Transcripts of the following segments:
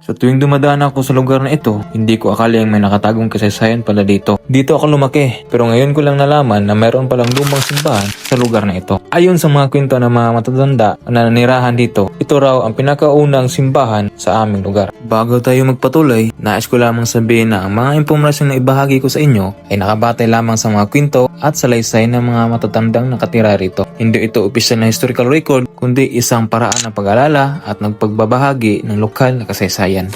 Sa tuwing dumadaan ako sa lugar na ito, hindi ko akaling may nakatagong kasaysayan pala dito. Dito ako lumaki, pero ngayon ko lang nalaman na mayroon palang lumang simbahan sa lugar na ito. Ayon sa mga kwento ng mga matatanda na nanirahan dito, ito raw ang pinakaunang simbahan sa aming lugar. Bago tayo magpatuloy, nais ko lamang sabihin na ang mga impormasyong na ibahagi ko sa inyo ay nakabatay lamang sa mga kwento at salaysay ng mga matatandang nakatira rito. Hindi ito opisyal na historical record, kundi isang paraan ng pag-alala at nagpagbabahagi ng lokal na kasaysayan.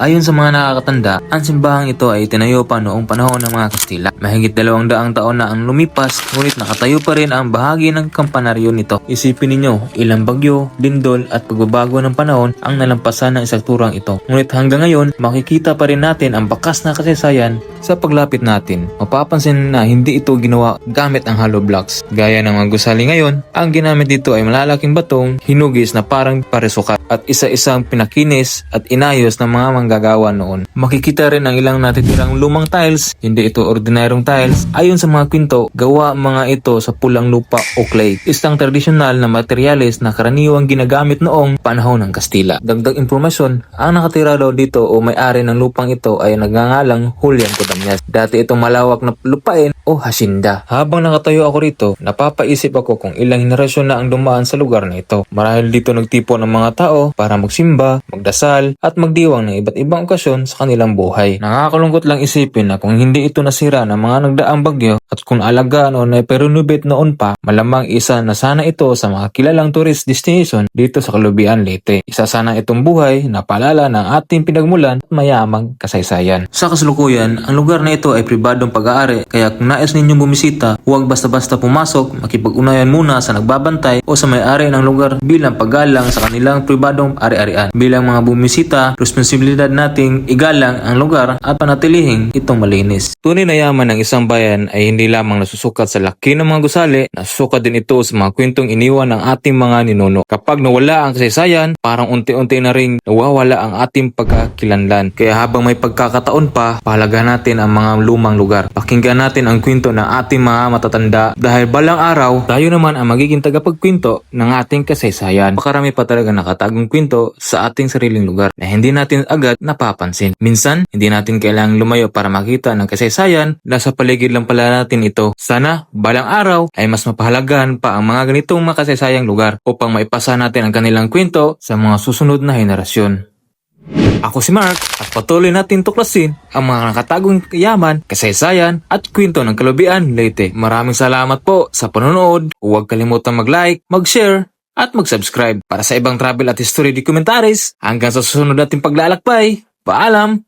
Ayon sa mga nakakatanda, ang simbahang ito ay itinayo pa noong panahon ng mga Kastila. Mahigit 200 taon na ang lumipas, ngunit nakatayo pa rin ang bahagi ng kampanaryo nito. Isipin ninyo, ilang bagyo, lindol at pagbabago ng panahon ang nalampasan ng istrukturang ito. Ngunit hanggang ngayon, makikita pa rin natin ang bakas na kasaysayan sa paglapit natin. Mapapansin na hindi ito ginawa gamit ang hollow blocks. Gaya ng mga gusali ngayon, ang ginamit dito ay malalaking batong, hinugis na parang paresukat at isa-isang pinakinis at inayos ng mga manggagawa noon. Makikita rin ang ilang natitirang lumang tiles, hindi ito ordinaryong tiles. Ayon sa mga kwento, gawa mga ito sa pulang lupa o clay, isang tradisyonal na materyales na karaniwang ginagamit noong panahon ng Kastila. Dagdag impormasyon, ang nakatira daw dito o may-ari ng lupang ito ay nagngangalang Julian Codamyas. Dati itong malawak na lupain o hasinda. Habang nakatayo ako rito, napapaisip ako kung ilang henerasyon na ang dumaan sa lugar na ito. Marahil dito nagtipon ng mga tao para magsimba, magdasal at magdiwang ng iba't ibang okasyon sa kanilang buhay. Nakakalungkot lang isipin na kung hindi ito nasira ng mga nagdaang bagyo at kung alagaan o na-renovate noon pa, malamang isa na sana ito sa mga kilalang tourist destination dito sa Kalubian, Leyte. Isa sana itong buhay na paalala ng ating pinagmulan at mayamang kasaysayan. Sa kasalukuyan, ang lugar na ito ay pribadong pag-aari, kaya kung nais ninyong bumisita, huwag basta-basta pumasok, makipag-unayan muna sa nagbabantay o sa may-ari ng lugar bilang paggalang sa kanilang pribadong ari-arian. Bilang mga bumisita, responsibilidad nating igalang ang lugar at panatilihing itong malinis. Tunay na yaman ng isang bayan ay hindi lamang nasusukat sa laki ng mga gusali, nasusukat din ito sa mga kwentong iniwan ng ating mga ninuno. Kapag nawala ang kasaysayan, parang unti-unti na ring nawawala ang ating pagkakilanlan. Kaya habang may pagkakataon pa, pahalagahan natin ang mga lumang lugar. Pakinggan natin ang kwento ng ating mga matatanda dahil balang araw, tayo naman ang magiging tagapagkwento ng ating kasaysayan. Makarami pa talaga nakatagong kwento sa ating sariling lugar na hindi natin agad napapansin. Minsan, hindi natin kailangang lumayo para makita ng kasaysayan, nasa paligid lang pala natin ito. Sana, balang araw ay mas mapahalagahan pa ang mga ganitong makasaysayang lugar upang maipasa natin ang kanilang kwento sa mga susunod na henerasyon. Ako si Mark at patuloy natin tuklasin ang mga nakatagong yaman, kasaysayan at kwento ng Kalubian, Leyte. Maraming salamat po sa panonood. Huwag kalimutang mag-like, mag-share at mag-subscribe para sa ibang travel at history documentaries. Hanggang sa susunod nating paglalakbay. Paalam!